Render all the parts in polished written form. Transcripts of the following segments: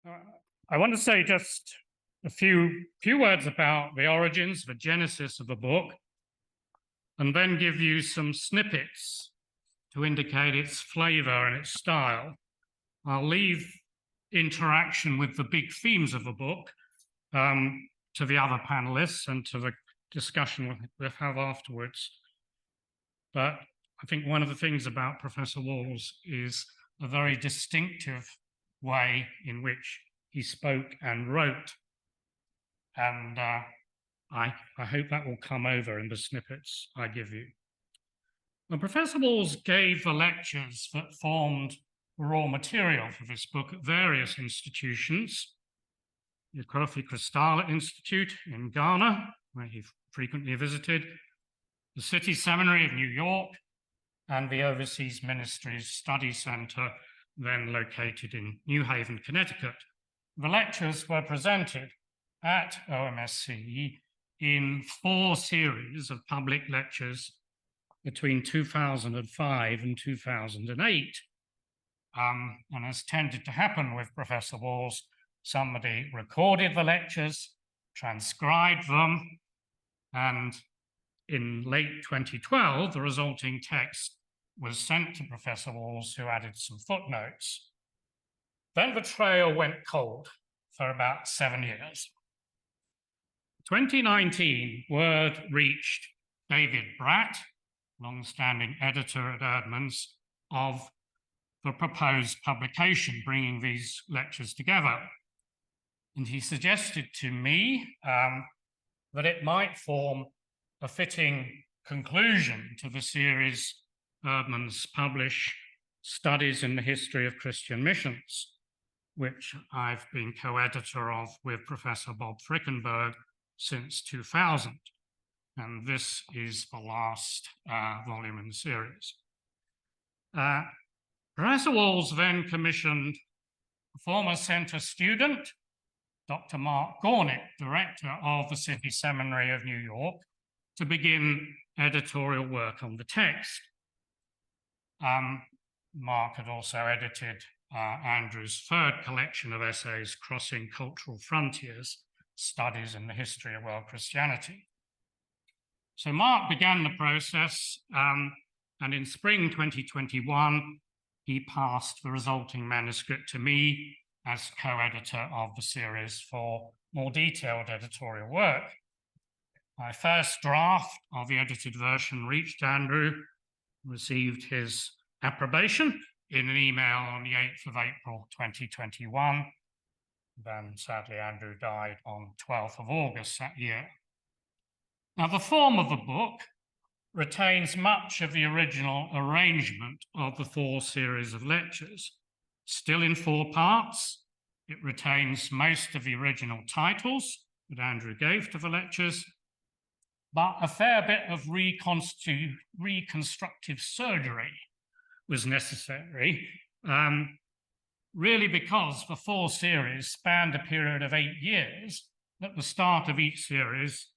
I want to say just a few words about the origins, the genesis of the book, and then give you some snippets to indicate its flavor and its style. I'll leave interaction with the big themes of the book to the other panelists and to the discussion we'll have afterwards. But I think one of the things about Professor Walls is a very distinctive way in which he spoke and wrote. And I hope that will come over in the snippets I give you. Well, Professor Walls gave the lectures that formed the raw material for this book at various institutions. The Kofi Cristale Institute in Ghana, where he frequently visited, the City Seminary of New York, and the Overseas Ministries Study Center, then located in New Haven, Connecticut. The lectures were presented at OMSC in 4 series of public lectures between 2005 and 2008. And as tended to happen with Professor Walls, somebody recorded the lectures, transcribed them, and in late 2012, the resulting text was sent to Professor Walls, who added some footnotes. Then the trail went cold for about 7 years. 2019, word reached David Bratt, long-standing editor at Erdmann's, of the proposed publication, bringing these lectures together. And he suggested to me that it might form a fitting conclusion to the series Erdmann's publish Studies in the History of Christian Missions, which I've been co-editor of with Professor Bob Frickenberg since 2000. And this is the last volume in the series. Professor Walls then commissioned a former center student, Dr. Mark Gornick, director of the City Seminary of New York, to begin editorial work on the text. Mark had also edited Andrew's 3rd collection of essays, Crossing Cultural Frontiers, Studies in the History of World Christianity. So Mark began the process, and in spring 2021, he passed the resulting manuscript to me as co-editor of the series for more detailed editorial work. My first draft of the edited version reached Andrew, received his approbation in an email on the 8th of April 2021. Then sadly, Andrew died on 12th of August that year. Now, the form of the book retains much of the original arrangement of the 4 series of lectures. Still in 4 parts, it retains most of the original titles that Andrew gave to the lectures, but a fair bit of reconstructive surgery was necessary, really because the 4 series spanned a period of 8 years. At the start of each series,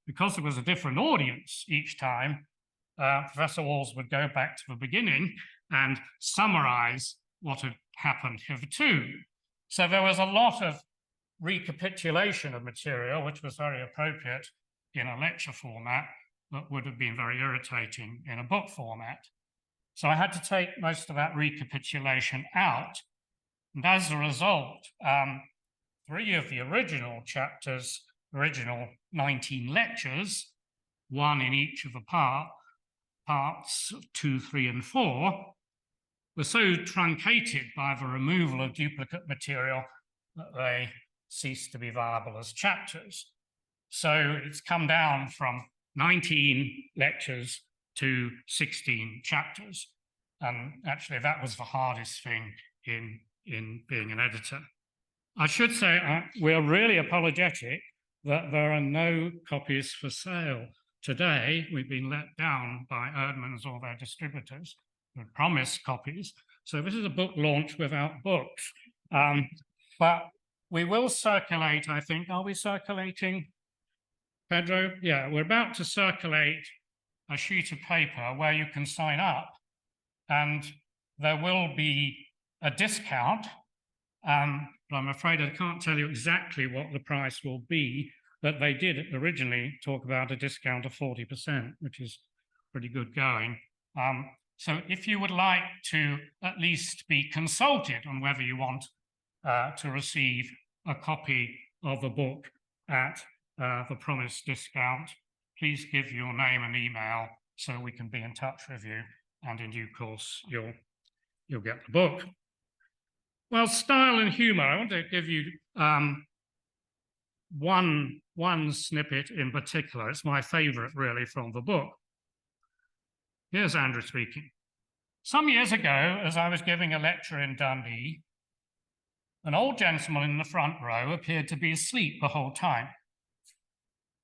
because there was a different audience each time, Professor Walls would go back to the beginning and summarize what had happened hitherto. So there was a lot of recapitulation of material, which was very appropriate in a lecture format, but would have been very irritating in a book format. So I had to take most of that recapitulation out. And as a result, 3 of the original chapters, original 19 lectures, 1 in each of the parts 2, 3, and 4, were so truncated by the removal of duplicate material that they ceased to be viable as chapters. So it's come down from 19 lectures to 16 chapters. And actually, that was the hardest thing in being an editor. I should say we're really apologetic that there are no copies for sale today. We've been let down by Erdmann's or their distributors who promised copies. So this is a book launch without books. But we will circulate, I think. Are we circulating, Pedro? Yeah, we're about to circulate a sheet of paper where you can sign up, and there will be a discount but I'm afraid I can't tell you exactly what the price will be, but they did originally talk about a discount of 40%, which is pretty good going. So if you would like to at least be consulted on whether you want to receive a copy of the book at the promised discount, please give your name and email so we can be in touch with you, and in due course you'll get the book. Well, style and humor, I want to give you one snippet in particular. It's my favorite, really, from the book. Here's Andrew speaking. Some years ago, as I was giving a lecture in Dundee, an old gentleman in the front row appeared to be asleep the whole time.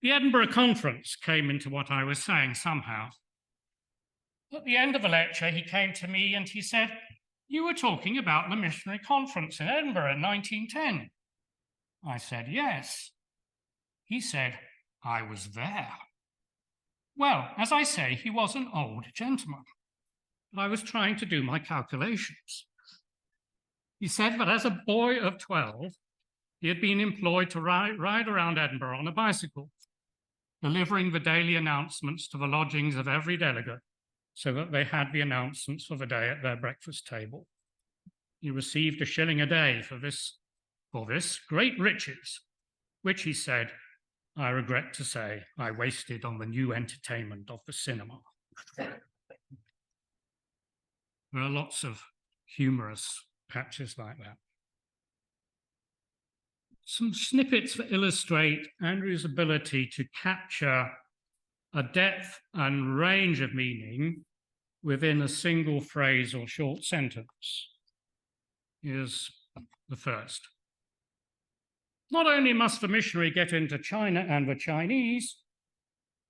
The Edinburgh conference came into what I was saying somehow. At the end of the lecture, he came to me and he said, "You were talking about the missionary conference in Edinburgh in 1910. I said, "Yes." He said, "I was there." Well, as I say, he was an old gentleman, but I was trying to do my calculations. He said that as a boy of 12, he had been employed to ride around Edinburgh on a bicycle, delivering the daily announcements to the lodgings of every delegate so that they had the announcements for the day at their breakfast table. He received £1 a day for this great riches, which, he said, I regret to say, I wasted on the new entertainment of the cinema. There are lots of humorous patches like that. Some snippets that illustrate Andrew's ability to capture a depth and range of meaning within a single phrase or short sentence. Here's the first. Not only must the missionary get into China and the Chinese,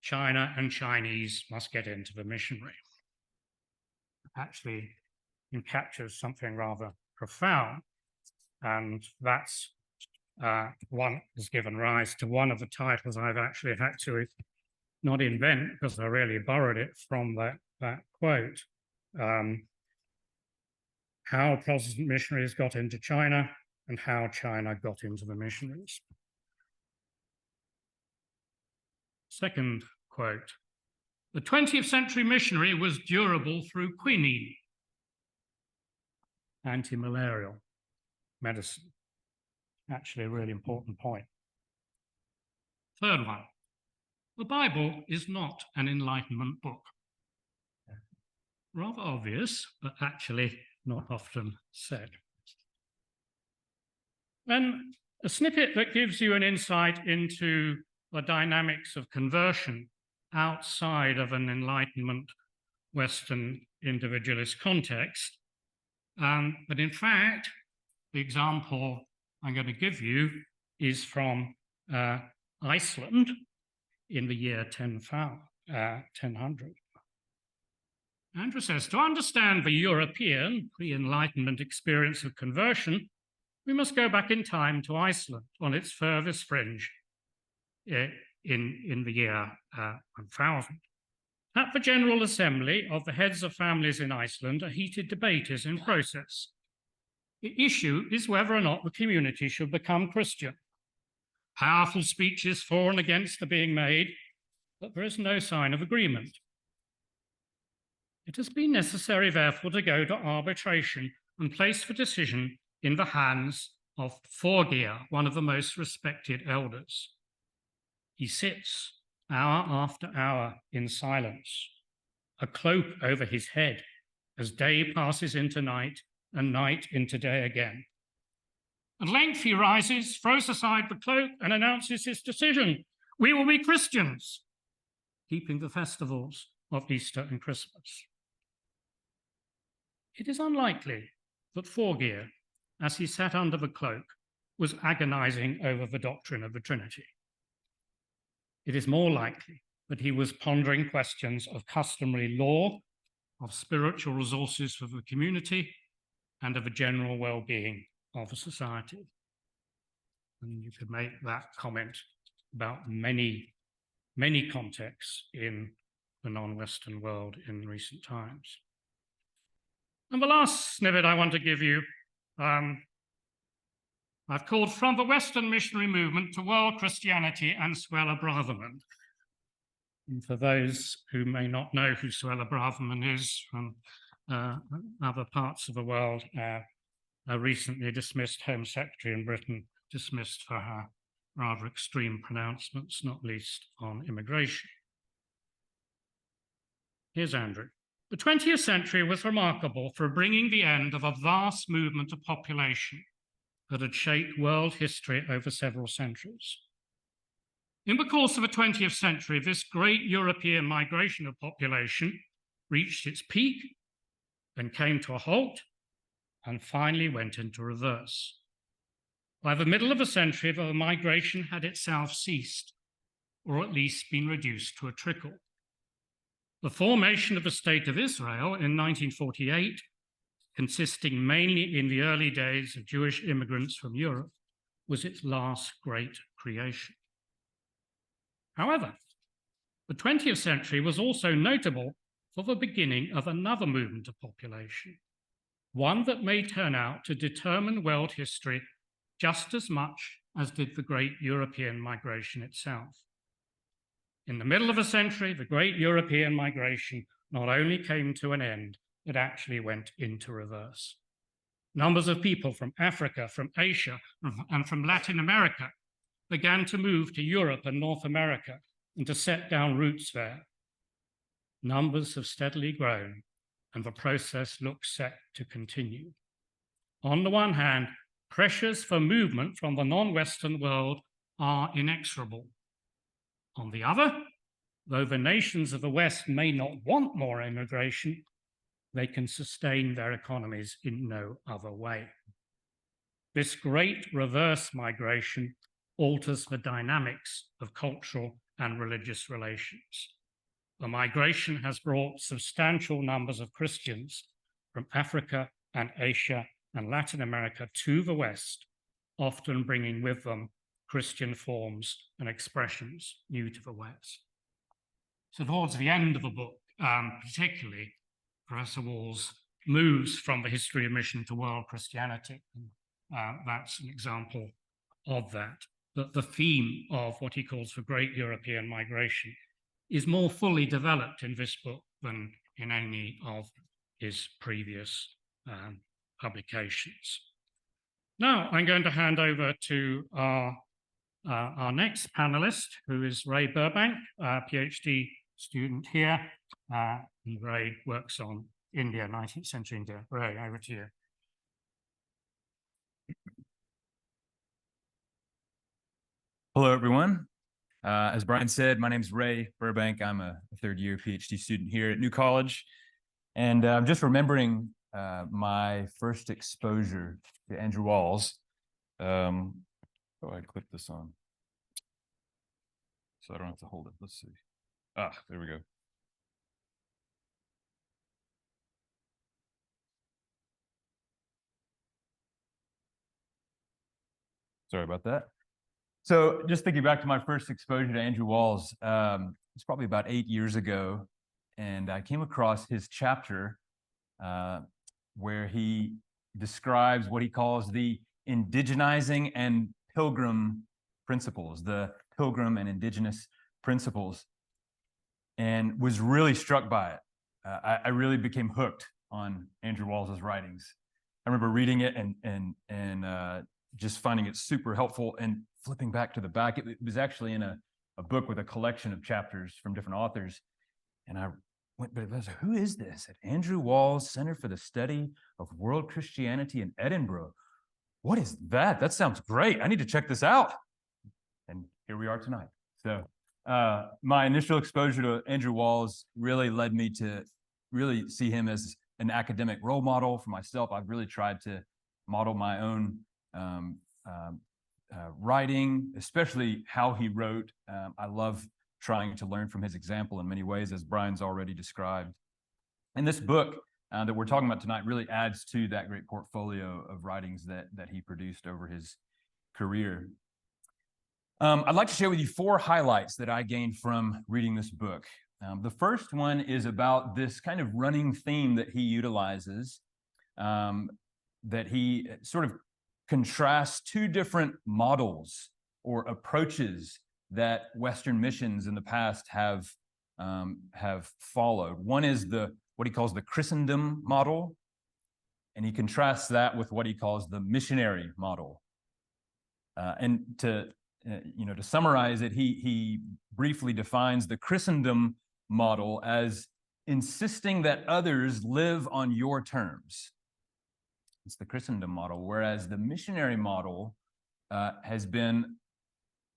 China and Chinese must get into the missionary. Actually, it captures something rather profound, and that's one has given rise to one of the titles I've actually had to not invent, because I really borrowed it from that quote. How Protestant missionaries got into China and how China got into the missionaries. Second quote, the 20th century missionary was durable through quinine, anti-malarial medicine. Actually, a really important point. Third one, the Bible is not an Enlightenment book. Rather obvious, but actually not often said. Then a snippet that gives you an insight into the dynamics of conversion outside of an Enlightenment Western individualist context. But in fact, the example I'm going to give you is from Iceland in the year 1000. Andrew says, to understand the European pre-Enlightenment experience of conversion, we must go back in time to Iceland on its furthest fringe in the year 1000. At the General Assembly of the heads of families in Iceland, a heated debate is in process. The issue is whether or not the community should become Christian. Powerful speeches for and against are being made, but there is no sign of agreement. It has been necessary, therefore, to go to arbitration and place the decision in the hands of Thorgeir, one of the most respected elders. He sits hour after hour in silence, a cloak over his head as day passes into night and night into day again. At length he rises, throws aside the cloak and announces his decision. We will be Christians, keeping the festivals of Easter and Christmas. It is unlikely that Thorgeir, as he sat under the cloak, was agonizing over the doctrine of the Trinity. It is more likely that he was pondering questions of customary law, of spiritual resources for the community, and of the general well-being of the society. And you could make that comment about many, many contexts in the non-Western world in recent times. And the last snippet I want to give you I've called From the Western Missionary Movement to World Christianity and Suella Braverman. And for those who may not know who Suella Braverman is from other parts of the world, a recently dismissed Home Secretary in Britain, dismissed for her rather extreme pronouncements, not least on immigration. Here's Andrew. The 20th century was remarkable for bringing the end of a vast movement of population that had shaped world history over several centuries. In the course of the 20th century, this great European migration of population reached its peak, then came to a halt, and finally went into reverse. By the middle of the century, the migration had itself ceased, or at least been reduced to a trickle. The formation of the State of Israel in 1948, consisting mainly in the early days of Jewish immigrants from Europe, was its last great creation. However, the 20th century was also notable for the beginning of another movement of population, one that may turn out to determine world history just as much as did the great European migration itself. In the middle of the century, the great European migration not only came to an end, it actually went into reverse. Numbers of people from Africa, from Asia, and from Latin America began to move to Europe and North America and to set down roots there. Numbers have steadily grown, and the process looks set to continue. On the one hand, pressures for movement from the non-Western world are inexorable. On the other, though the nations of the West may not want more immigration, they can sustain their economies in no other way. This great reverse migration alters the dynamics of cultural and religious relations. The migration has brought substantial numbers of Christians from Africa and Asia and Latin America to the West, often bringing with them Christian forms and expressions new to the West. So towards the end of the book, particularly, Professor Walls moves from the history of mission to world Christianity. That's an example of that. But the theme of what he calls the great European migration is more fully developed in this book than in any of his previous publications. Now I'm going to hand over to our next panelist, who is Ray Burbank, a PhD student here. And Ray works on India, 19th century India. Ray, over to you. Hello, everyone. As Brian said, my name is Ray Burbank. I'm a third-year PhD student here at New College. And I'm just remembering my first exposure to Andrew Walls. I clicked this on, so I don't have to hold it. Let's see. There we go. Sorry about that. So just thinking back to my first exposure to Andrew Walls, it's probably about 8 years ago, and I came across his chapter where he describes what he calls the indigenizing and pilgrim principles, the pilgrim and indigenous principles, and was really struck by it. I really became hooked on Andrew Walls' writings. I remember reading it and just finding it super helpful, and flipping back to the back. It was actually in a book with a collection of chapters from different authors. And I went, but I was like, who is this? At Andrew Walls Center for the Study of World Christianity in Edinburgh. What is that? That sounds great. I need to check this out. And here we are tonight. So my initial exposure to Andrew Walls really led me to really see him as an academic role model for myself. I've really tried to model my own writing, especially how he wrote. I love trying to learn from his example in many ways, as Brian's already described. And this book that we're talking about tonight really adds to that great portfolio of writings that he produced over his career. I'd like to share with you 4 highlights that I gained from reading this book. The first one is about this kind of running theme that he utilizes, that he sort of contrasts two different models or approaches that Western missions in the past have followed. One is what he calls the Christendom model, and he contrasts that with what he calls the missionary model. And to summarize it, he briefly defines the Christendom model as insisting that others live on your terms. It's the Christendom model, whereas the missionary model has been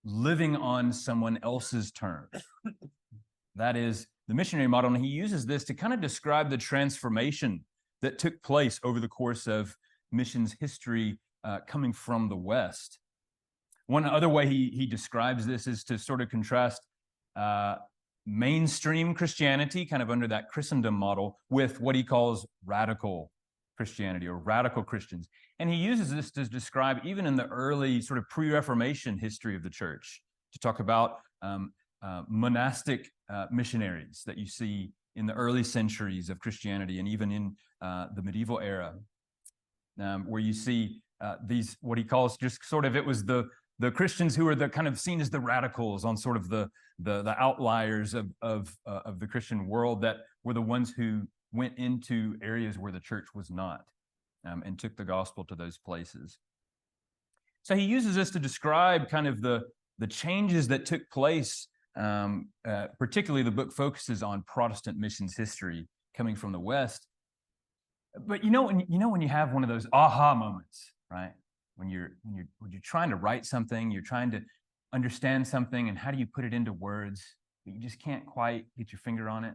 living on someone else's terms. That is the missionary model, and he uses this to kind of describe the transformation that took place over the course of missions history coming from the West. One other way he describes this is to sort of contrast mainstream Christianity, kind of under that Christendom model, with what he calls radical Christianity or radical Christians. And he uses this to describe, even in the early sort of pre-Reformation history of the church, to talk about monastic missionaries that you see in the early centuries of Christianity and even in the medieval era, where you see these, what he calls just sort of, it was the Christians who were the kind of seen as the radicals on sort of the outliers of the Christian world, that were the ones who went into areas where the church was not, and took the gospel to those places. So he uses this to describe kind of the changes that took place. Particularly, the book focuses on Protestant missions history coming from the West. But when you have one of those aha moments, right? When you're trying to write something, you're trying to understand something, and how do you put it into words, but you just can't quite get your finger on it.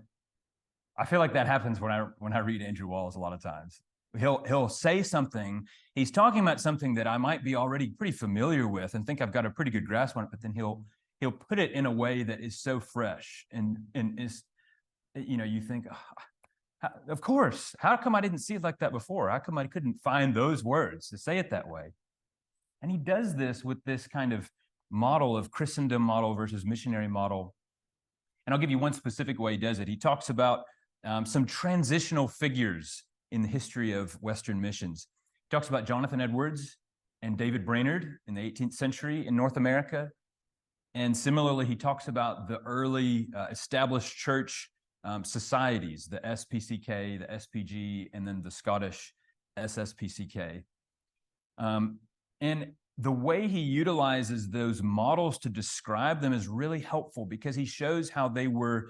I feel like that happens when I read Andrew Walls a lot of times. He'll say something, he's talking about something that I might be already pretty familiar with and think I've got a pretty good grasp on it, but then he'll put it in a way that is so fresh and is, you think, oh, of course, how come I didn't see it like that before? How come I couldn't find those words to say it that way? And he does this with this kind of model of Christendom model versus missionary model. And I'll give you one specific way he does it. He talks about some transitional figures in the history of Western missions. He talks about Jonathan Edwards and David Brainerd in the 18th century in North America. And similarly, he talks about the early established church societies, the SPCK, the SPG, and then the Scottish SSPCK. And the way he utilizes those models to describe them is really helpful, because he shows how they were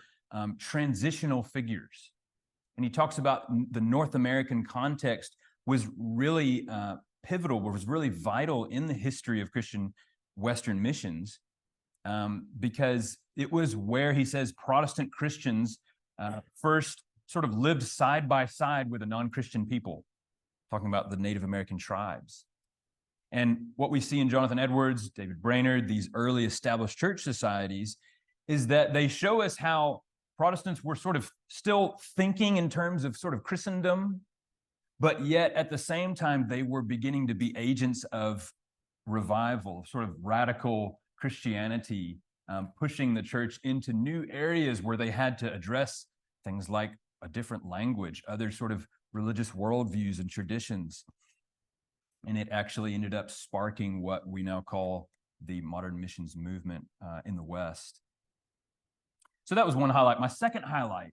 transitional figures. And he talks about the North American context was really pivotal, was really vital in the history of Christian Western missions, because it was where, he says, Protestant Christians first sort of lived side by side with a non-Christian people, talking about the Native American tribes. And what we see in Jonathan Edwards, David Brainerd, these early established church societies, is that they show us how Protestants were sort of still thinking in terms of sort of Christendom, but yet at the same time, they were beginning to be agents of revival, sort of radical Christianity, pushing the church into new areas where they had to address things like a different language, other sort of religious worldviews and traditions. And it actually ended up sparking what we now call the modern missions movement in the West. So that was one highlight. My second highlight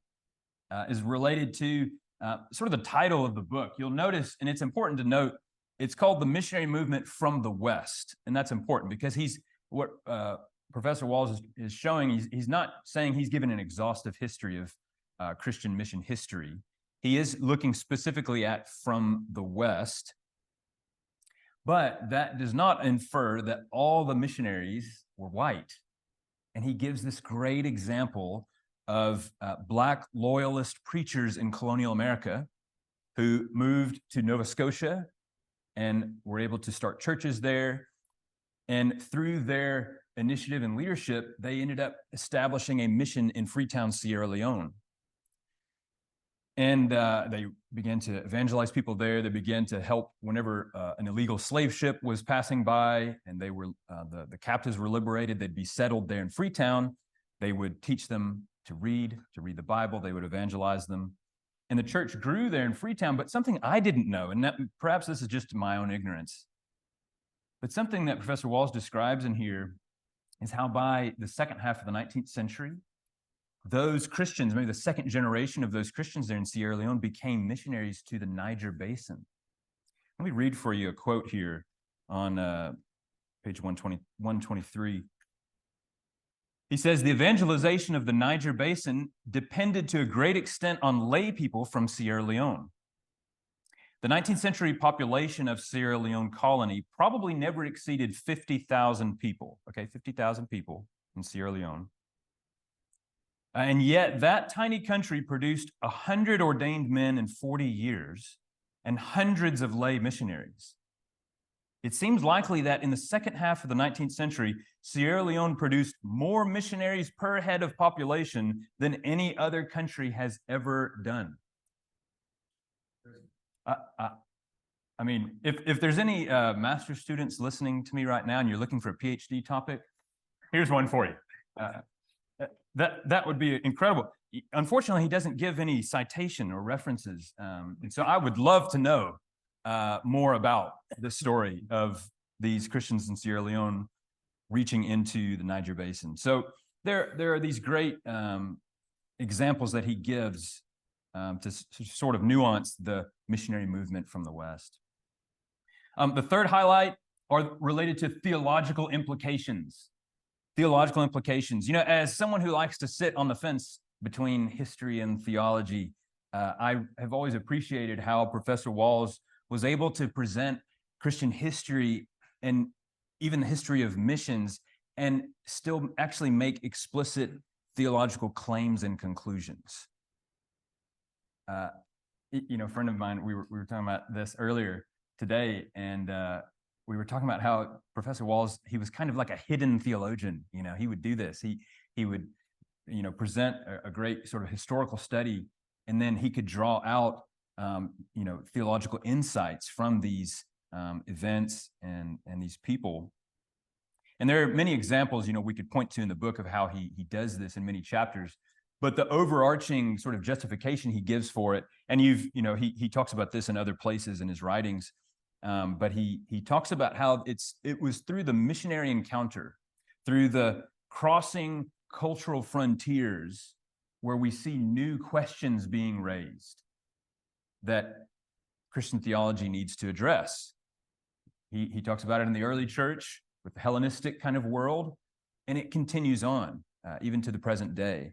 is related to sort of the title of the book. You'll notice, and it's important to note, it's called The Missionary Movement from the West. And that's important because what Professor Walls is showing, he's not saying he's given an exhaustive history of Christian mission history. He is looking specifically at from the West. But that does not infer that all the missionaries were white. And he gives this great example of Black loyalist preachers in colonial America who moved to Nova Scotia and were able to start churches there. And through their initiative and leadership, they ended up establishing a mission in Freetown, Sierra Leone. And they began to evangelize people there. They began to help whenever an illegal slave ship was passing by, and they were the captives were liberated. They'd be settled there in Freetown. They would teach them to read the Bible. They would evangelize them, and the church grew there in Freetown. But something I didn't know, and perhaps this is just my own ignorance, But something that Professor Walls describes in here is how by the second half of the 19th century, those Christians, maybe the second generation of those Christians there in Sierra Leone, became missionaries to the Niger Basin. Let me read for you a quote here on page 123. He says, the evangelization of the Niger Basin depended to a great extent on lay people from Sierra Leone. The 19th century population of Sierra Leone colony probably never exceeded 50,000 people, okay, 50,000 people in Sierra Leone. And yet that tiny country produced 100 ordained men in 40 years and hundreds of lay missionaries. It seems likely that in the second half of the 19th century, Sierra Leone produced more missionaries per head of population than any other country has ever done. I mean, if there's any master's students listening to me right now and you're looking for a PhD topic, here's one for you. That would be incredible. Unfortunately, he doesn't give any citation or references. And so I would love to know more about the story of these Christians in Sierra Leone reaching into the Niger Basin. So there are these great examples that he gives to sort of nuance the missionary movement from the West. The third highlight are related to theological implications. Theological implications. You know, as someone who likes to sit on the fence between history and theology, I have always appreciated how Professor Walls was able to present Christian history and even the history of missions and still actually make explicit theological claims and conclusions. You know, a friend of mine, we were talking about this earlier today, and we were talking about how Professor Walls, he was kind of like a hidden theologian. You know, he would do this. He would, you know, present a great sort of historical study, and then he could draw out, you know, theological insights from these events and these people. And there are many examples, you know, we could point to in the book of how he does this in many chapters. But the overarching sort of justification he gives for it, and you know, he talks about this in other places in his writings, but he talks about how it was through the missionary encounter, through the crossing cultural frontiers, where we see new questions being raised that Christian theology needs to address. He talks about it in the early church with the Hellenistic kind of world, and it continues on even to the present day.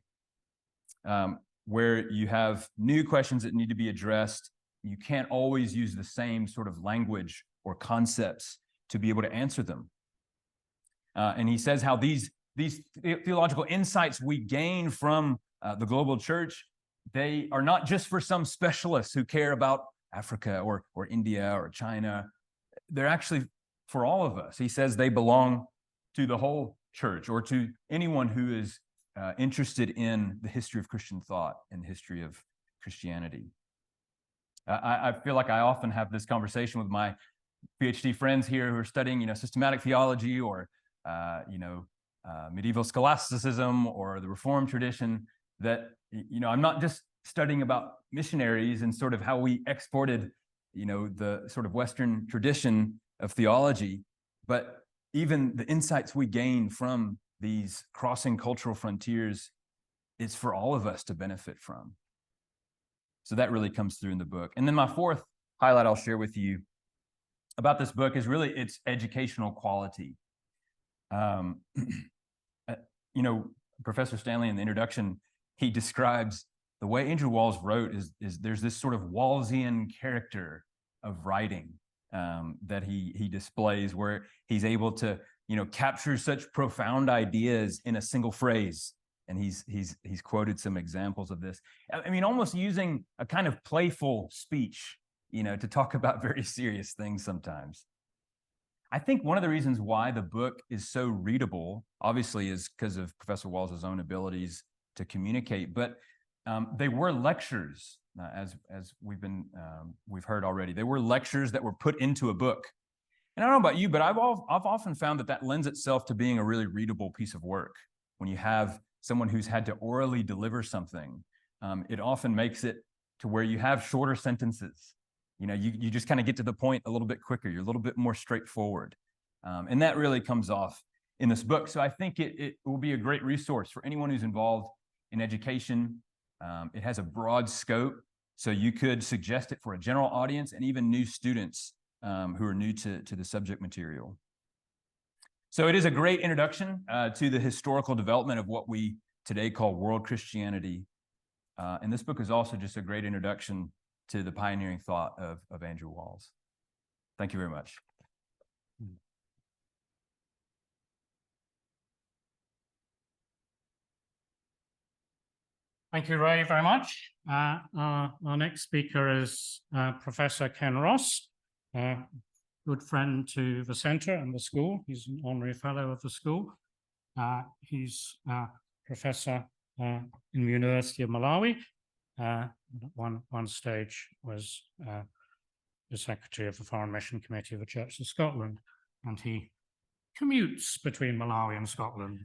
Where you have new questions that need to be addressed. You can't always use the same sort of language or concepts to be able to answer them. And he says how these theological insights we gain from the global church, they are not just for some specialists who care about Africa or India or China. They're actually for all of us. He says they belong to the whole church or to anyone who is interested in the history of Christian thought and the history of Christianity. I feel like I often have this conversation with my PhD friends here who are studying, you know, systematic theology or, you know, medieval scholasticism or the Reformed tradition, that, you know, I'm not just studying about missionaries and sort of how we exported, you know, the sort of Western tradition of theology, but even the insights we gain from these crossing cultural frontiers, it's for all of us to benefit from. So that really comes through in the book. And then my fourth highlight I'll share with you about this book is really its educational quality. You know, Professor Stanley in the introduction, he describes the way Andrew Walls wrote is there's this sort of Wallsian character of writing that he displays, where he's able to, you know, capture such profound ideas in a single phrase. And he's quoted some examples of this. I mean, almost using a kind of playful speech, you know, to talk about very serious things sometimes. I think one of the reasons why the book is so readable, obviously, is because of Professor Walls' own abilities to communicate. But they were lectures, as we've heard already. They were lectures that were put into a book. And I don't know about you, but I've often found that lends itself to being a really readable piece of work. When you have someone who's had to orally deliver something, it often makes it to where you have shorter sentences. You know, you just kind of get to the point a little bit quicker. You're a little bit more straightforward. And that really comes off in this book. So I think it will be a great resource for anyone who's involved in education. It has a broad scope, so you could suggest it for a general audience and even new students who are new to the subject material. So it is a great introduction to the historical development of what we today call world Christianity. And this book is also just a great introduction to the pioneering thought of Andrew Walls. Thank you very much. Thank you, Ray, very much. Our next speaker is Professor Ken Ross, good friend to the centre and the school. He's an honorary fellow of the school. He's a professor in the University of Malawi. One stage was the secretary of the Foreign Mission Committee of the Church of Scotland, and he commutes between Malawi and Scotland.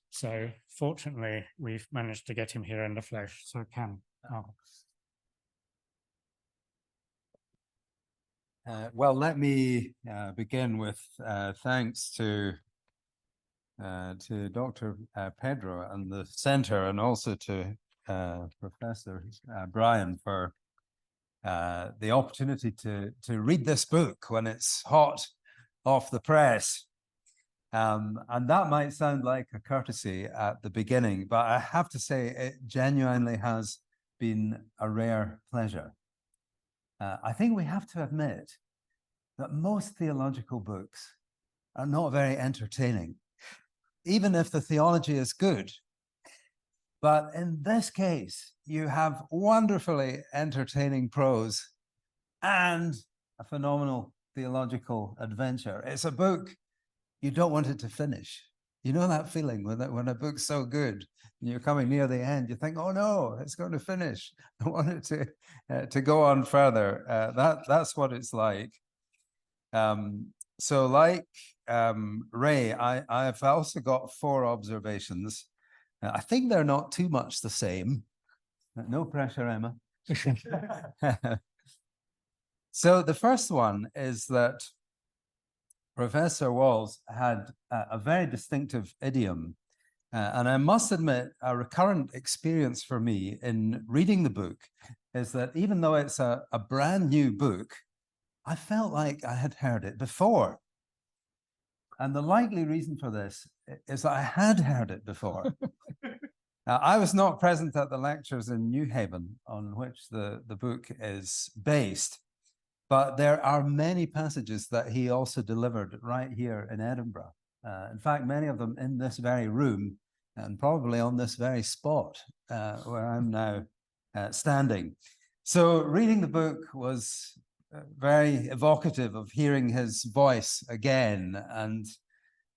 So fortunately, we've managed to get him here in the flesh. So Ken. Well, let me begin with thanks to Dr. Pedro and the Centre, and also to Professor Brian for the opportunity to read this book when it's hot off the press. And that might sound like a courtesy at the beginning, but I have to say it genuinely has been a rare pleasure. I think we have to admit that most theological books are not very entertaining, even if the theology is good. But in this case, you have wonderfully entertaining prose and a phenomenal theological adventure. It's a book you don't want it to finish. You know that feeling when a book's so good and you're coming near the end, you think, oh no, it's going to finish. I want it to go on further. That's what it's like. So like Ray, I've also got 4 observations. I think they're not too much the same. No pressure, Emma. So the first one is that Professor Walls had a very distinctive idiom. And I must admit, a recurrent experience for me in reading the book is that even though it's a brand new book, I felt like I had heard it before. And the likely reason for this is that I had heard it before. Now, I was not present at the lectures in New Haven on which the book is based, but there are many passages that he also delivered right here in Edinburgh. In fact, many of them in this very room and probably on this very spot where I'm now standing. So reading the book was very evocative of hearing his voice again, and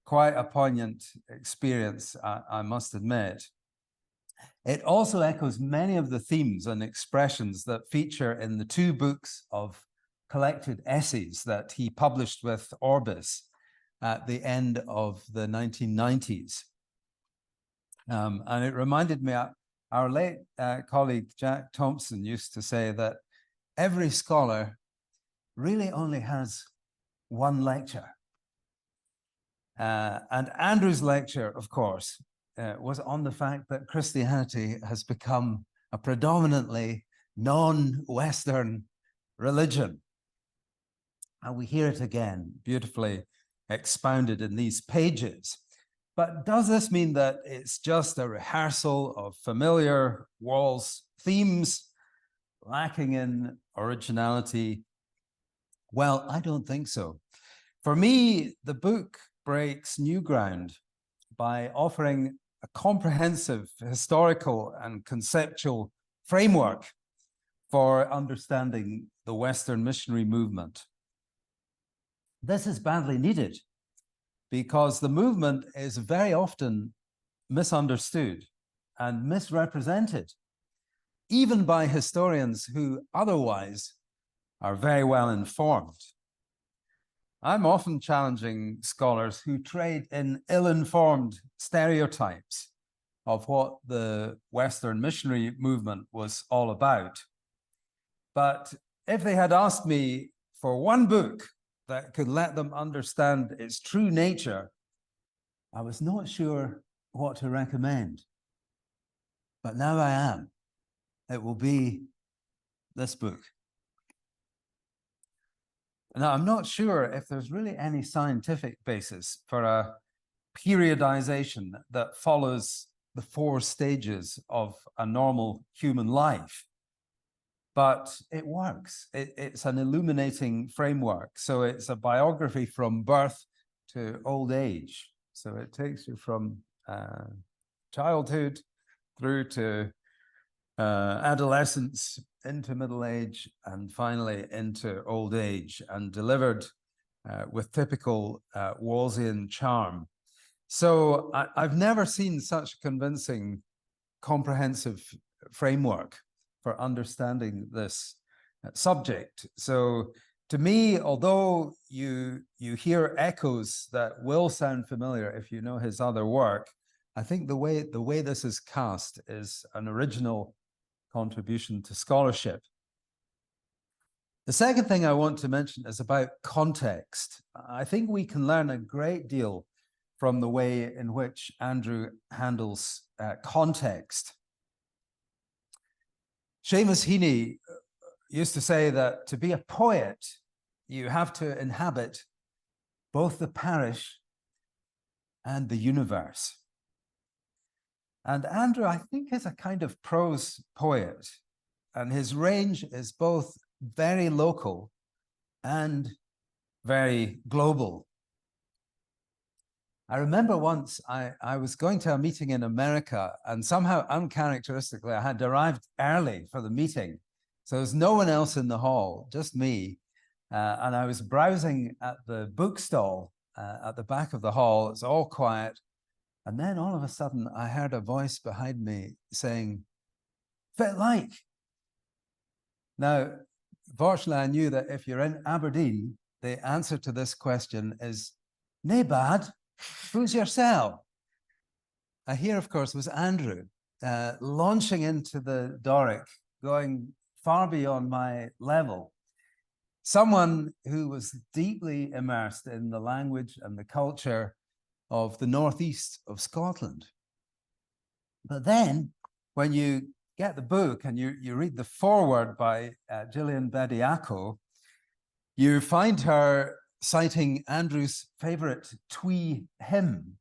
quite a poignant experience, I must admit. It also echoes many of the themes and expressions that feature in the 2 books of collected essays that he published with Orbis at the end of the 1990s. And it reminded me, our late colleague Jack Thompson used to say that every scholar really only has one lecture. And Andrew's lecture, of course, was on the fact that Christianity has become a predominantly non-Western religion. And we hear it again, beautifully expounded in these pages. But does this mean that it's just a rehearsal of familiar Walls themes, lacking in originality? Well, I don't think so. For me, the book breaks new ground by offering a comprehensive historical and conceptual framework for understanding the Western missionary movement. This is badly needed because the movement is very often misunderstood and misrepresented, even by historians who otherwise are very well informed. I'm often challenging scholars who trade in ill-informed stereotypes of what the Western missionary movement was all about. But if they had asked me for one book that could let them understand its true nature, I was not sure what to recommend. But now I am. It will be this book. Now, I'm not sure if there's really any scientific basis for a periodization that follows the 4 stages of a normal human life. But it works. It's an illuminating framework. So it's a biography from birth to old age. So it takes you from childhood through to adolescence, into middle age, and finally into old age, and delivered with typical Wallsian charm. So I've never seen such a convincing, comprehensive framework for understanding this subject. So to me, although you hear echoes that will sound familiar if you know his other work, I think the way this is cast is an original contribution to scholarship. The second thing I want to mention is about context. I think we can learn a great deal from the way in which Andrew handles context. Seamus Heaney used to say that to be a poet, you have to inhabit both the parish and the universe. And Andrew, I think, is a kind of prose poet, and his range is both very local and very global. I remember once I was going to a meeting in America, and somehow uncharacteristically, I had arrived early for the meeting. So there's no one else in the hall, just me. And I was browsing at the bookstall at the back of the hall. It's all quiet. And then all of a sudden, I heard a voice behind me saying, "Fit like." Now, fortunately, I knew that if you're in Aberdeen, the answer to this question is, "Nae bad, who's yourself?" Here, of course, was Andrew, launching into the Doric, going far beyond my level. Someone who was deeply immersed in the language and the culture of the northeast of Scotland. But then, when you get the book and you read the foreword by Gillian Bediako, you find her citing Andrew's favorite twee hymn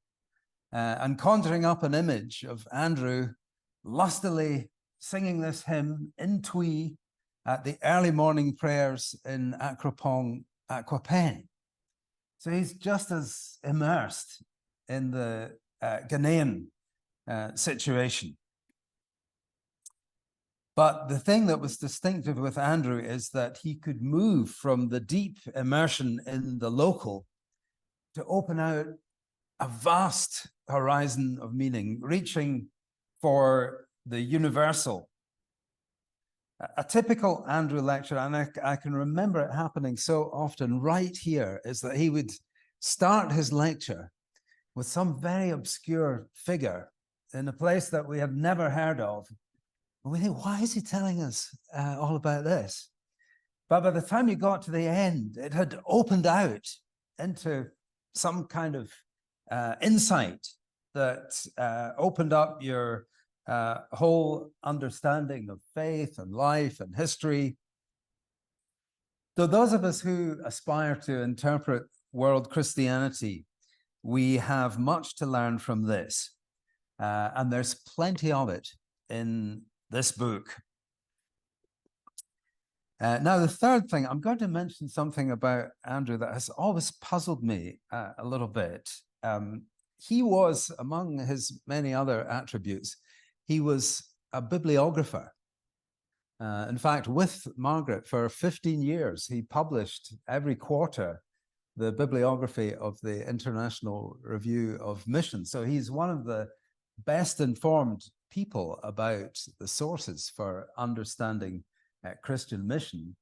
and conjuring up an image of Andrew lustily singing this hymn in twee at the early morning prayers in Acropong, Aquapen. So he's just as immersed in the Ghanaian situation. But the thing that was distinctive with Andrew is that he could move from the deep immersion in the local to open out a vast horizon of meaning, reaching for the universal. A typical Andrew lecture, and I can remember it happening so often right here, is that he would start his lecture with some very obscure figure in a place that we had never heard of. And we think, why is he telling us all about this? But by the time you got to the end, it had opened out into some kind of insight that opened up your whole understanding of faith and life and history. So those of us who aspire to interpret world Christianity, we have much to learn from this. And there's plenty of it in this book. Now, the third thing, I'm going to mention something about Andrew that has always puzzled me a little bit. He was, among his many other attributes, he was a bibliographer. In fact, with Margaret, for 15 years, he published every quarter the bibliography of the International Review of Mission. So he's one of the best informed people about the sources for understanding Christian mission.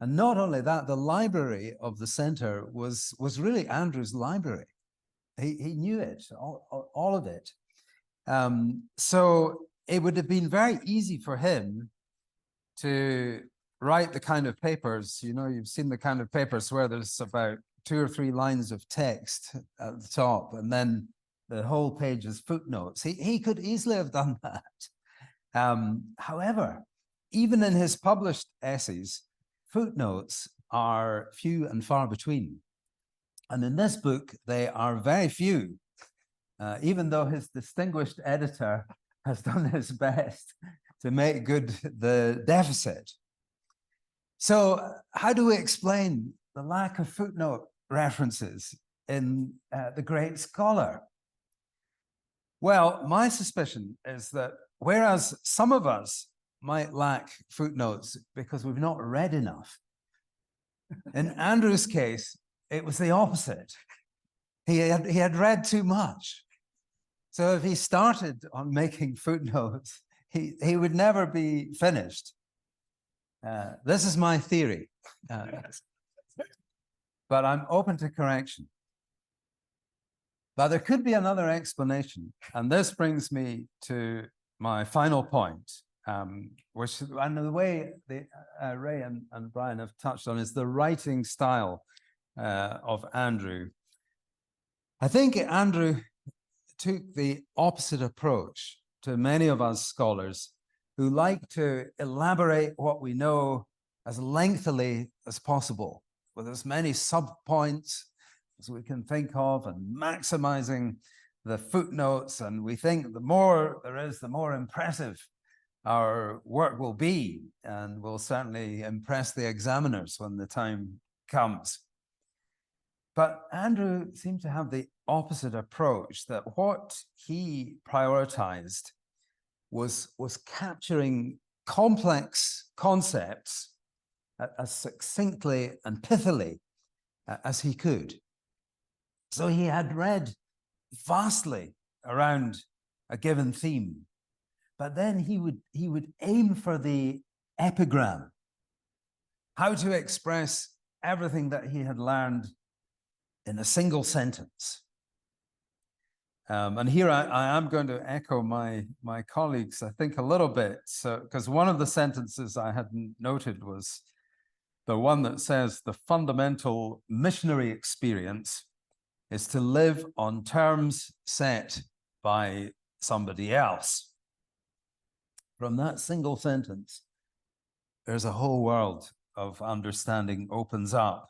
And not only that, the library of the center was really Andrew's library. He knew it, all of it. So it would have been very easy for him to write the kind of papers, you know, you've seen the kind of papers where there's about 2 or 3 lines of text at the top, and then the whole page is footnotes. He could easily have done that. However, even in his published essays, footnotes are few and far between. And in this book, they are very few, even though his distinguished editor has done his best to make good the deficit. So how do we explain the lack of footnote references in The Great Scholar? Well, my suspicion is that whereas some of us might lack footnotes because we've not read enough, in Andrew's case, it was the opposite. He had read too much. So if he started on making footnotes, he would never be finished. This is my theory, but I'm open to correction. But there could be another explanation, and this brings me to my final point, which, and the way Ray and Brian have touched on, is the writing style of Andrew. I think Andrew took the opposite approach to many of us scholars who like to elaborate what we know as lengthily as possible, with as many subpoints as we can think of, and maximizing the footnotes. And we think the more there is, the more impressive our work will be, and will certainly impress the examiners when the time comes. But Andrew seemed to have the opposite approach, that what he prioritized was capturing complex concepts as succinctly and pithily as he could. So he had read vastly around a given theme, but then he would aim for the epigram, how to express everything that he had learned in a single sentence. And here I am going to echo my colleagues, I think, a little bit. So, because one of the sentences I had noted was the one that says the fundamental missionary experience is to live on terms set by somebody else. From that single sentence, there's a whole world of understanding opens up.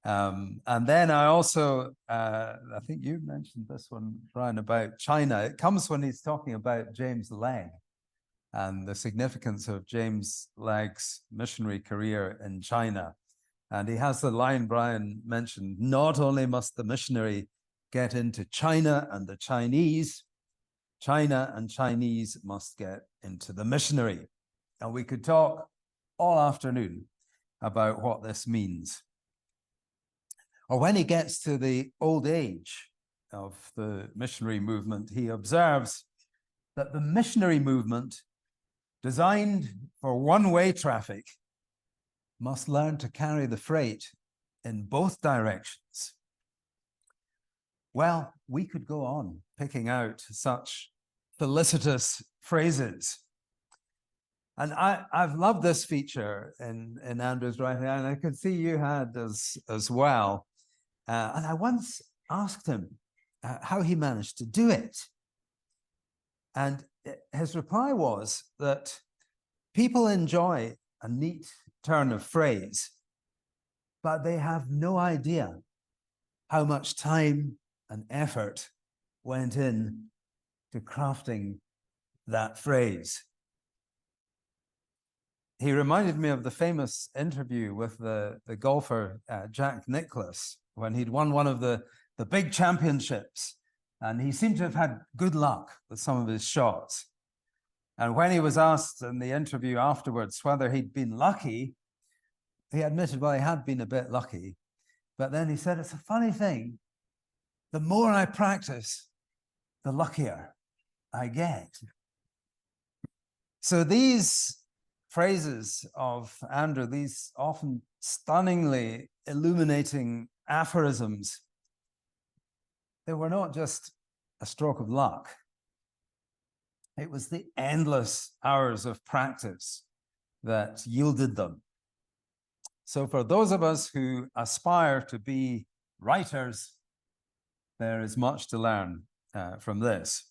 And then I also, I think you mentioned this one, Brian, about China. It comes when he's talking about James Legge and the significance of James Legge's missionary career in China. And he has the line Brian mentioned: not only must the missionary get into China and the Chinese, China and Chinese must get into the missionary. And we could talk all afternoon about what this means. Or when he gets to the old age of the missionary movement, he observes that the missionary movement, designed for one-way traffic, must learn to carry the freight in both directions. Well, we could go on picking out such felicitous phrases. And I've loved this feature in Andrew's writing, and I could see you had as well. And I once asked him how he managed to do it. And his reply was that people enjoy a neat turn of phrase, but they have no idea how much time and effort went in to crafting that phrase. He reminded me of the famous interview with the golfer Jack Nicklaus, when he'd won one of the big championships, and he seemed to have had good luck with some of his shots. And when he was asked in the interview afterwards whether he'd been lucky, he admitted, well, he had been a bit lucky. But then he said, it's a funny thing. The more I practice, the luckier I get. So these phrases of Andrew, these often stunningly illuminating aphorisms, they were not just a stroke of luck. It was the endless hours of practice that yielded them. So for those of us who aspire to be writers, there is much to learn from this.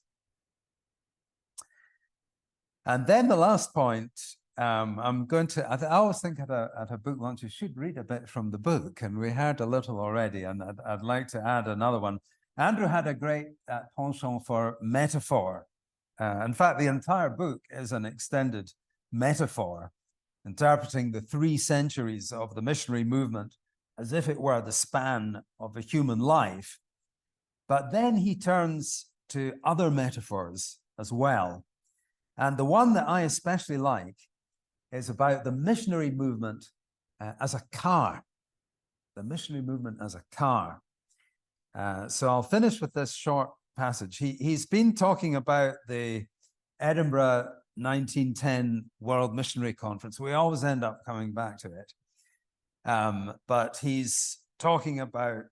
And then the last point, I'm going to, I always think at a book launch, you should read a bit from the book, and we heard a little already, and I'd like to add another one. Andrew had a great penchant for metaphor. In fact, the entire book is an extended metaphor, interpreting the 3 centuries of the missionary movement as if it were the span of a human life. But then he turns to other metaphors as well. And the one that I especially like is about the missionary movement as a car. The missionary movement as a car. So I'll finish with this short passage. He's been talking about the Edinburgh 1910 World Missionary Conference. We always end up coming back to it. But he's talking about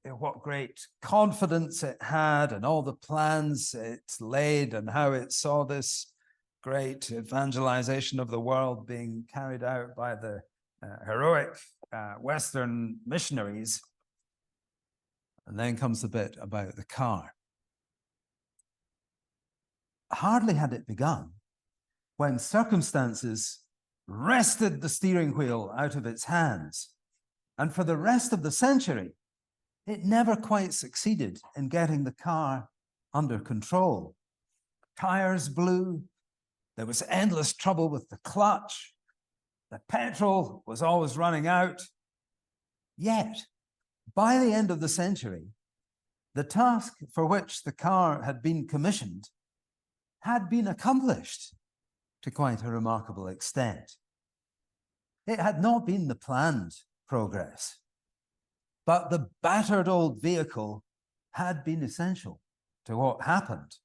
what great confidence it had and all the plans it laid and how it saw this great evangelization of the world being carried out by the heroic Western missionaries. And then comes the bit about the car. Hardly had it begun when circumstances wrested the steering wheel out of its hands. And for the rest of the century, it never quite succeeded in getting the car under control. Tires blew. There was endless trouble with the clutch. The petrol was always running out. Yet, by the end of the century, the task for which the car had been commissioned had been accomplished to quite a remarkable extent. It had not been the planned progress, but the battered old vehicle had been essential to what happened.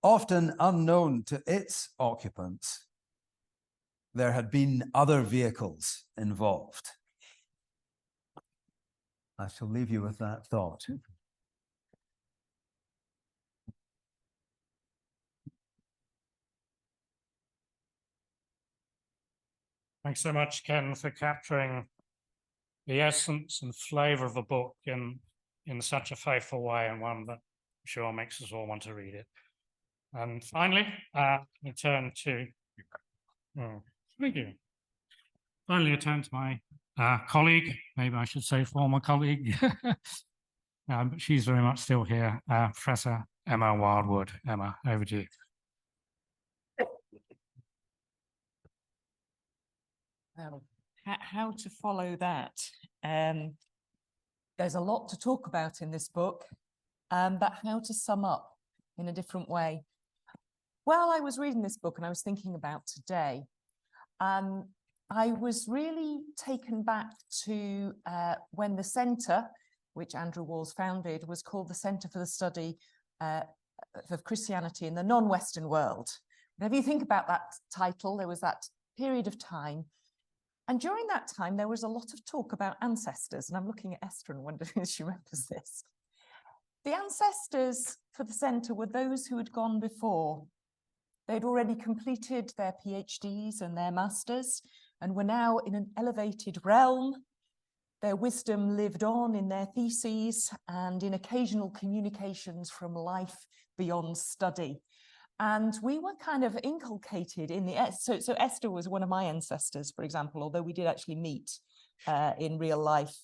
Often unknown to its occupants, there had been other vehicles involved. I shall leave you with that thought. Thanks so much, Ken, for capturing the essence and flavor of the book in such a faithful way, and one that I'm sure makes us all want to read it. And finally, we turn to, thank you. Finally, I turn to my colleague, maybe I should say former colleague, but she's very much still here, Professor Emma Wildwood. Emma, over to you. Well, how to follow that? There's a lot to talk about in this book, but how to sum up in a different way? While I was reading this book and I was thinking about today, I was really taken back to when the centre, which Andrew Walls founded, was called the Centre for the Study of Christianity in the Non-Western World. Now, if you think about that title, there was that period of time. And during that time, there was a lot of talk about ancestors. And I'm looking at Esther and wondering if she remembers this. The ancestors for the centre were those who had gone before. They'd already completed their PhDs and their masters and were now in an elevated realm. Their wisdom lived on in their theses and in occasional communications from life beyond study. And we were kind of inculcated in the, so Esther was one of my ancestors, for example, although we did actually meet in real life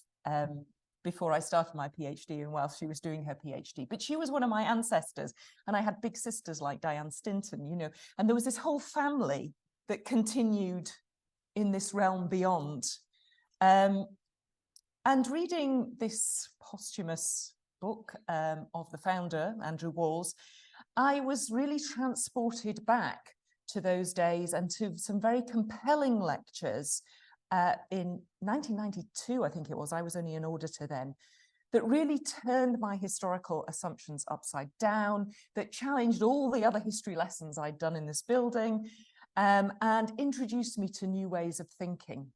before I started my PhD and while she was doing her PhD. But she was one of my ancestors, and I had big sisters like Diane Stinton, you know, and there was this whole family that continued in this realm beyond. And reading this posthumous book of the founder, Andrew Walls, I was really transported back to those days and to some very compelling lectures in 1992, I think it was. I was only an auditor then, that really turned my historical assumptions upside down, that challenged all the other history lessons I'd done in this building, and introduced me to new ways of thinking.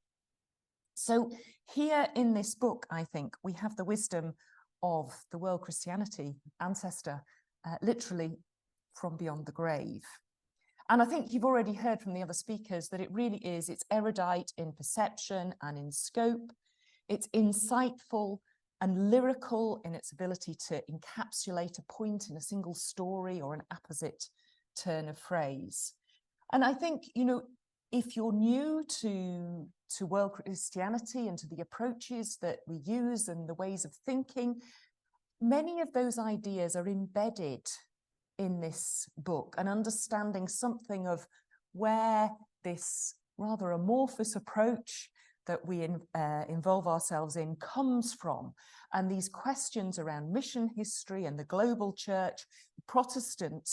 So here in this book, I think we have the wisdom of the world Christianity ancestor, literally from beyond the grave. And I think you've already heard from the other speakers that it really is, it's erudite in perception and in scope. It's insightful and lyrical in its ability to encapsulate a point in a single story or an apposite turn of phrase. And I think, you know, if you're new to world Christianity and to the approaches that we use and the ways of thinking, many of those ideas are embedded in this book, and understanding something of where this rather amorphous approach that we involve ourselves in comes from, and these questions around mission history and the global church, Protestant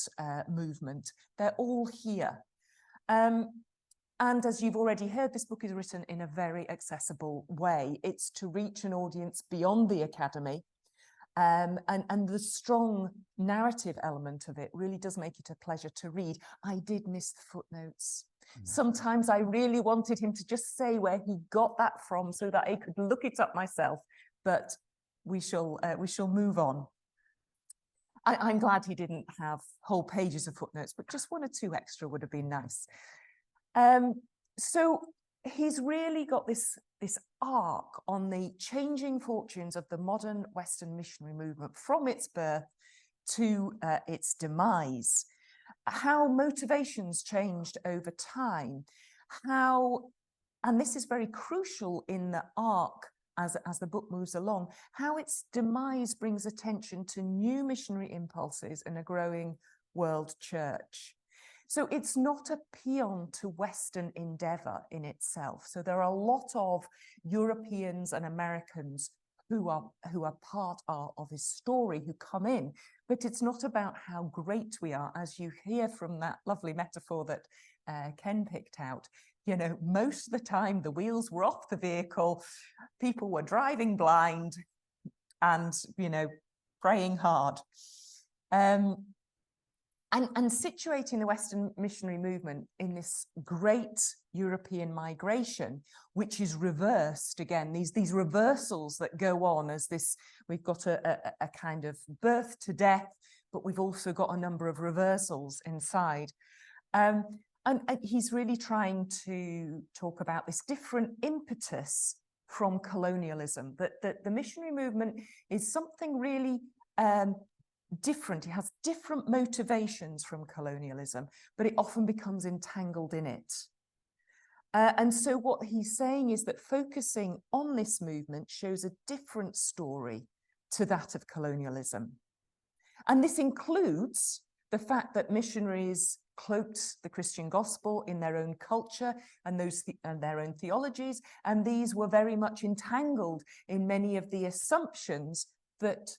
movement, they're all here. And as you've already heard, this book is written in a very accessible way. It's to reach an audience beyond the academy. And the strong narrative element of it really does make it a pleasure to read. I did miss the footnotes. Sometimes I really wanted him to just say where he got that from so that I could look it up myself, but we shall move on. I'm glad he didn't have whole pages of footnotes, but just one or two extra would have been nice. So he's really got this arc on the changing fortunes of the modern Western missionary movement from its birth to its demise, how motivations changed over time, and this is very crucial in the arc as the book moves along, how its demise brings attention to new missionary impulses in a growing world church. So it's not a paean to Western endeavor in itself. So there are a lot of Europeans and Americans who are part of his story, who come in, but it's not about how great we are, as you hear from that lovely metaphor that Ken picked out. You know, most of the time the wheels were off the vehicle, people were driving blind and, you know, praying hard. And situating the Western missionary movement in this great European migration, which is reversed again, these reversals that go on as this, we've got a kind of birth to death, but we've also got a number of reversals inside. And he's really trying to talk about this different impetus from colonialism, that the missionary movement is something really different. It has different motivations from colonialism, but it often becomes entangled in it. And so what he's saying is that focusing on this movement shows a different story to that of colonialism. And this includes the fact that missionaries cloaked the Christian gospel in their own culture and their own theologies, and these were very much entangled in many of the assumptions that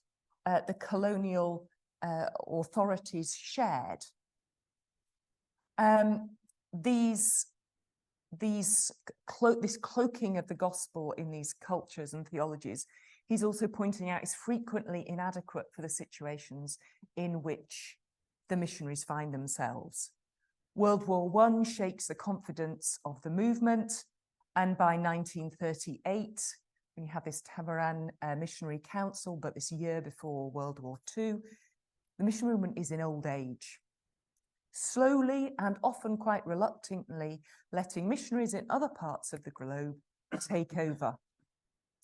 the colonial authorities shared. This cloaking of the gospel in these cultures and theologies, he's also pointing out, is frequently inadequate for the situations in which the missionaries find themselves. World War I shakes the confidence of the movement, and by 1938, when you have this Tamaran Missionary Council, but this year before World War II, the mission movement is in old age, slowly and often quite reluctantly letting missionaries in other parts of the globe take over.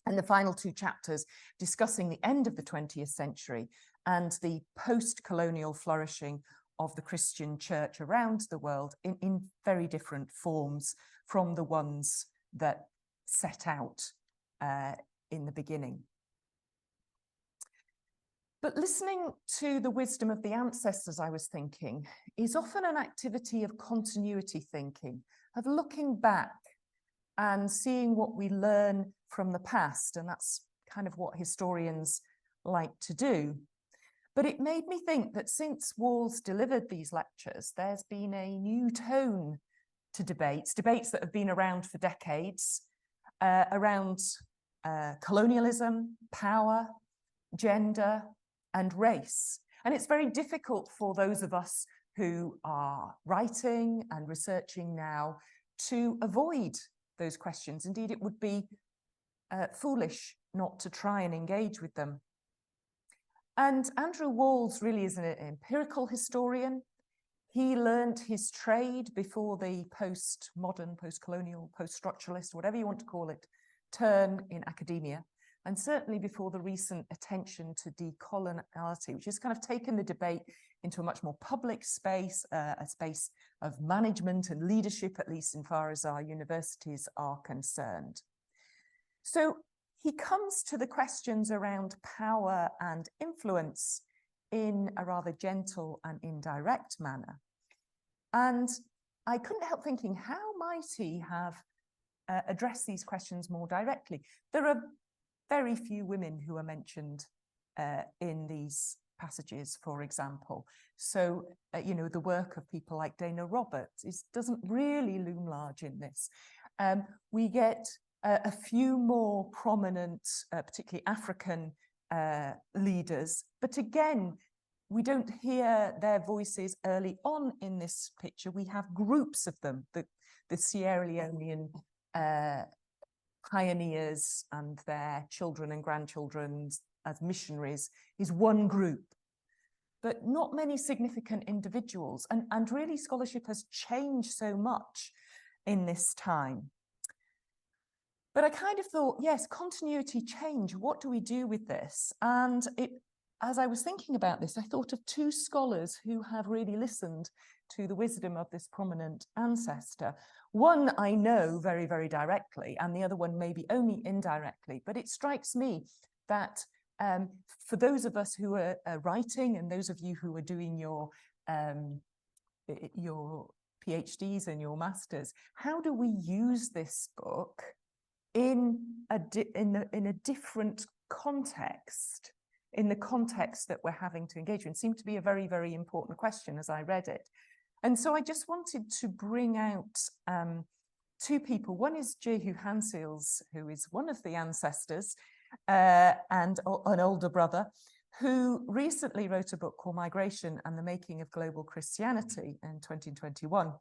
And the final two chapters discussing the end of the 20th century and the post-colonial flourishing of the Christian church around the world in very different forms from the ones that set out in the beginning. But listening to the wisdom of the ancestors, I was thinking, is often an activity of continuity thinking, of looking back and seeing what we learn from the past. And that's kind of what historians like to do. But it made me think that since Walls delivered these lectures, there's been a new tone to debates that have been around for decades, around colonialism, power, gender, and race. And it's very difficult for those of us who are writing and researching now to avoid those questions. Indeed, it would be foolish not to try and engage with them. And Andrew Walls really is an empirical historian. He learnt his trade before the post-modern, post-colonial, post-structuralist, whatever you want to call it, turn in academia, and certainly before the recent attention to decoloniality, which has kind of taken the debate into a much more public space, a space of management and leadership, at least in far as our universities are concerned. So he comes to the questions around power and influence in a rather gentle and indirect manner. And I couldn't help thinking, how might he have addressed these questions more directly? There are very few women who are mentioned in these passages, for example. So, you know, the work of people like Dana Roberts doesn't really loom large in this. We get a few more prominent, particularly African leaders, but again, we don't hear their voices early on in this picture. We have groups of them, the Sierra Leonean pioneers and their children and grandchildren as missionaries is one group, but not many significant individuals. And really scholarship has changed so much in this time. But I kind of thought, yes, continuity change, what do we do with this? And as I was thinking about this, I thought of two scholars who have really listened to the wisdom of this prominent ancestor. One I know very, very directly, and the other one maybe only indirectly, but it strikes me that for those of us who are writing, and those of you who are doing your PhDs and your masters, how do we use this book in a different context, in the context that we're having to engage in? It seemed to be a very, very important question as I read it. And so I just wanted to bring out two people. One is Jehu Hansels, who is one of the ancestors and an older brother, who recently wrote a book called Migration and the Making of Global Christianity in 2021.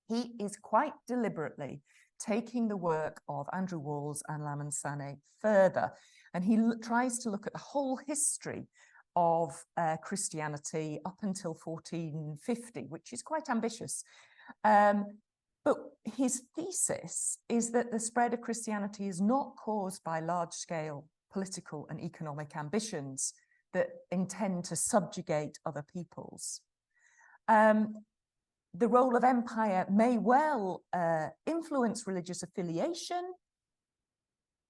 He is quite deliberately taking the work of Andrew Walls and Lamin Sanneh further, and he tries to look at the whole history of Christianity up until 1450, which is quite ambitious. But his thesis is that the spread of Christianity is not caused by large-scale political and economic ambitions that intend to subjugate other peoples. The role of empire may well influence religious affiliation.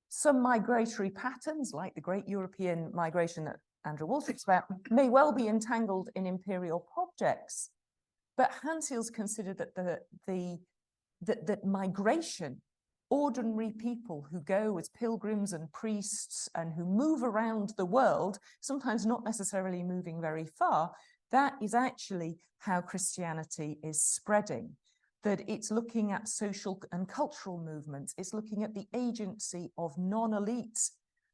Some migratory patterns, like the great European migration that Andrew Walsh talks about, may well be entangled in imperial projects. But Hansels considered that that migration, ordinary people who go as pilgrims and priests and who move around the world, sometimes not necessarily moving very far, that is actually how Christianity is spreading. That it's looking at social and cultural movements, it's looking at the agency of non-elite,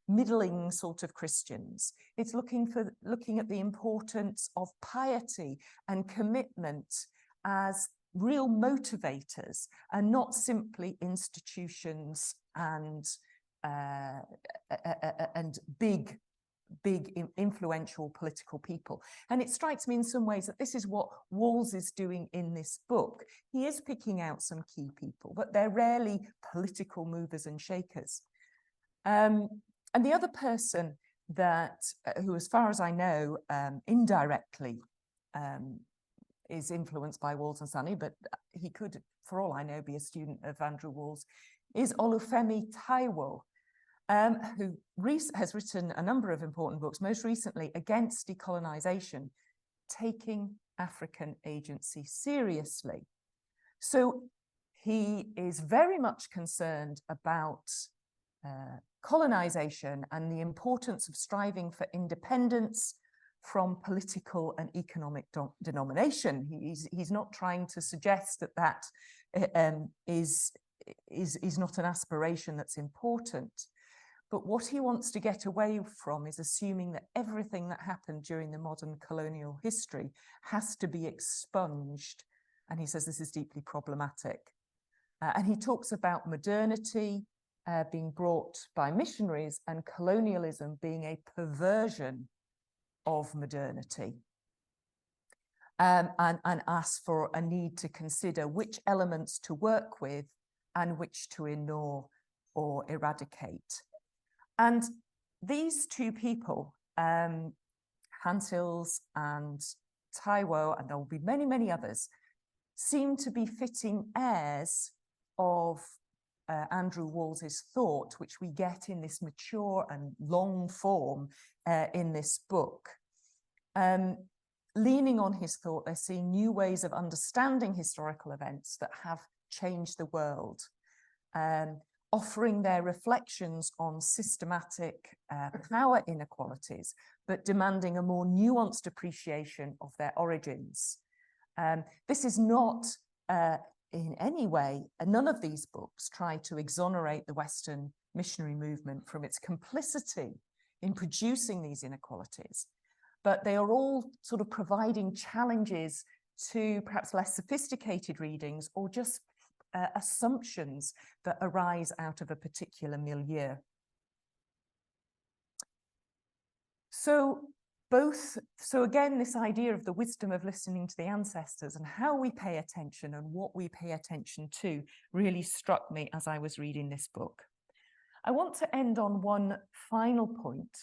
middling sort of Christians. It's looking at the importance of piety and commitment as real motivators and not simply institutions and big influential political people. And it strikes me in some ways that this is what Walls is doing in this book. He is picking out some key people, but they're rarely political movers and shakers. And the other person that, who as far as I know, indirectly is influenced by Walls and Sanneh, but he could, for all I know, be a student of Andrew Walls, is Olufemi Taiwo, who has written a number of important books, most recently Against Decolonization, Taking African Agency Seriously. So he is very much concerned about colonization and the importance of striving for independence from political and economic denomination. He's not trying to suggest that that is not an aspiration that's important. But what he wants to get away from is assuming that everything that happened during the modern colonial history has to be expunged. And he says this is deeply problematic. And he talks about modernity being brought by missionaries and colonialism being a perversion of modernity. and asks for a need to consider which elements to work with and which to ignore or eradicate. And these two people, Hansils and Taiwo, and there will be many, many others, seem to be fitting heirs of Andrew Walls's thought, which we get in this mature and long form in this book. Leaning on his thought, they're seeing new ways of understanding historical events that have changed the world, offering their reflections on systematic power inequalities, but demanding a more nuanced appreciation of their origins. This is not in any way, none of these books try to exonerate the Western missionary movement from its complicity in producing these inequalities, but they are all sort of providing challenges to perhaps less sophisticated readings or just assumptions that arise out of a particular milieu. So again, this idea of the wisdom of listening to the ancestors and how we pay attention and what we pay attention to really struck me as I was reading this book. I want to end on one final point.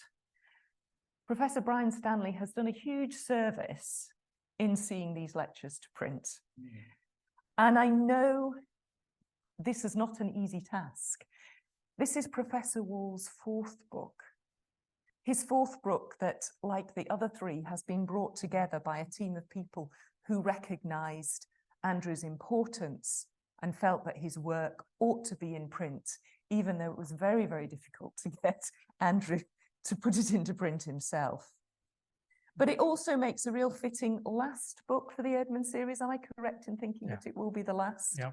Professor Brian Stanley has done a huge service in seeing these lectures to print. And I know this is not an easy task. This is Professor Wall's fourth book. His fourth book that, like the other three, has been brought together by a team of people who recognized Andrew's importance and felt that his work ought to be in print, even though it was very, very difficult to get Andrew to put it into print himself. But it also makes a real fitting last book for the Erdmann series. Am I correct in thinking that it will be the last? Yeah.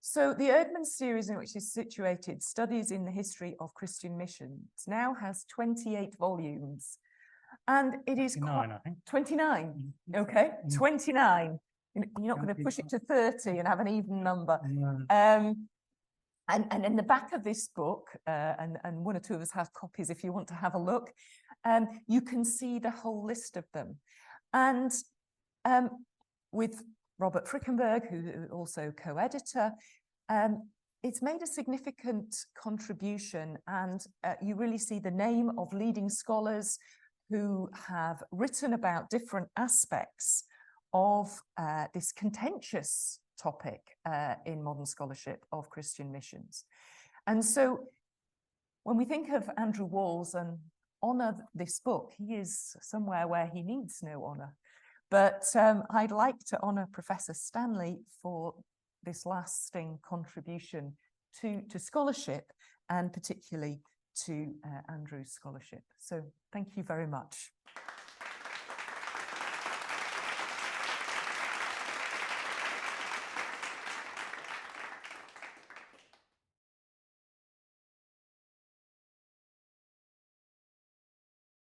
So the Erdmann series, in which is situated, Studies in the History of Christian Missions, now has 28 volumes. And it is 29, I think. 29, okay, 29. You're not going to push it to 30 and have an even number. And in the back of this book, and one or two of us have copies if you want to have a look, you can see the whole list of them. And with Robert Frickenberg, who is also co-editor, it's made a significant contribution, and you really see the name of leading scholars who have written about different aspects of this contentious topic in modern scholarship of Christian missions. And so when we think of Andrew Walls and honour this book, he is somewhere where he needs no honour. But I'd like to honour Professor Stanley for this lasting contribution to scholarship, and particularly to Andrew's scholarship. So thank you very much.